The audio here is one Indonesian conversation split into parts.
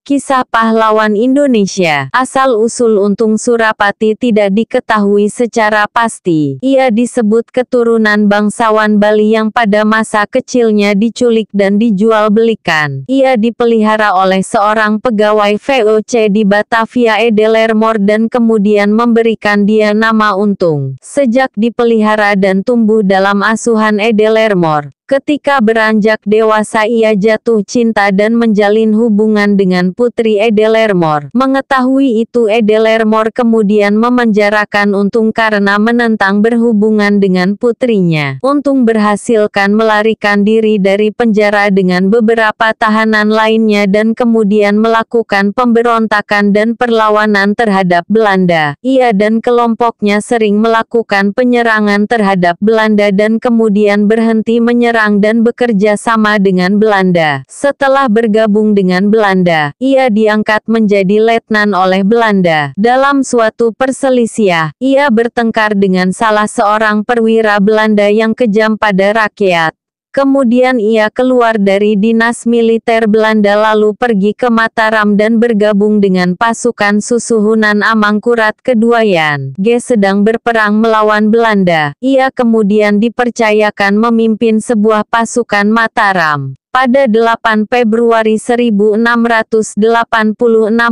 Kisah pahlawan Indonesia. Asal-usul Untung Surapati tidak diketahui secara pasti. Ia disebut keturunan bangsawan Bali yang pada masa kecilnya diculik dan dijual belikan. Ia dipelihara oleh seorang pegawai VOC di Batavia Edelermore dan kemudian memberikan dia nama Untung. Sejak dipelihara dan tumbuh dalam asuhan Edelermore, ketika beranjak dewasa ia jatuh cinta dan menjalin hubungan dengan putri Edelermore. Mengetahui itu Edelermore kemudian memenjarakan Untung karena menentang berhubungan dengan putrinya. Untung berhasilkan melarikan diri dari penjara dengan beberapa tahanan lainnya dan kemudian melakukan pemberontakan dan perlawanan terhadap Belanda. Ia dan kelompoknya sering melakukan penyerangan terhadap Belanda dan kemudian berhenti menyerang dan bekerja sama dengan Belanda. Setelah bergabung dengan Belanda, ia diangkat menjadi letnan oleh Belanda. Dalam suatu perselisihan, ia bertengkar dengan salah seorang perwira Belanda yang kejam pada rakyat. Kemudian ia keluar dari dinas militer Belanda lalu pergi ke Mataram dan bergabung dengan pasukan Susuhunan Amangkurat Keduayan. Sedang berperang melawan Belanda. Ia kemudian dipercayakan memimpin sebuah pasukan Mataram. Pada 8 Februari 1686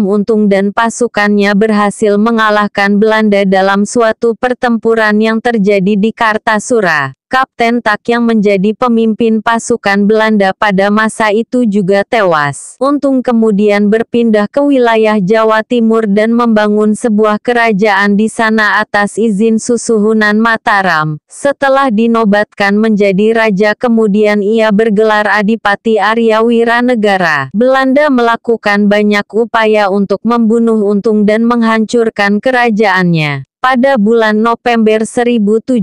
Untung dan pasukannya berhasil mengalahkan Belanda dalam suatu pertempuran yang terjadi di Kartasura. Kapten Tak yang menjadi pemimpin pasukan Belanda pada masa itu juga tewas. Untung kemudian berpindah ke wilayah Jawa Timur dan membangun sebuah kerajaan di sana atas izin Susuhunan Mataram. Setelah dinobatkan menjadi raja kemudian ia bergelar Adipati Arya Wiranegara. Belanda melakukan banyak upaya untuk membunuh Untung dan menghancurkan kerajaannya. Pada bulan November 1706,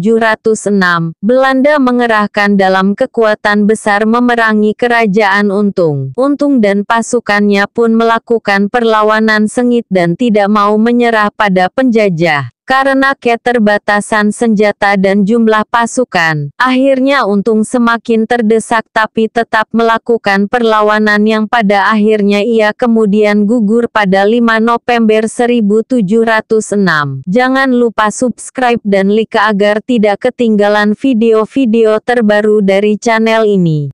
Belanda mengerahkan dalam kekuatan besar memerangi kerajaan Untung. Untung dan pasukannya pun melakukan perlawanan sengit dan tidak mau menyerah pada penjajah. Karena keterbatasan senjata dan jumlah pasukan, akhirnya Untung semakin terdesak tapi tetap melakukan perlawanan yang pada akhirnya ia kemudian gugur pada 5 November 1706. Jangan lupa subscribe dan like agar tidak ketinggalan video-video terbaru dari channel ini.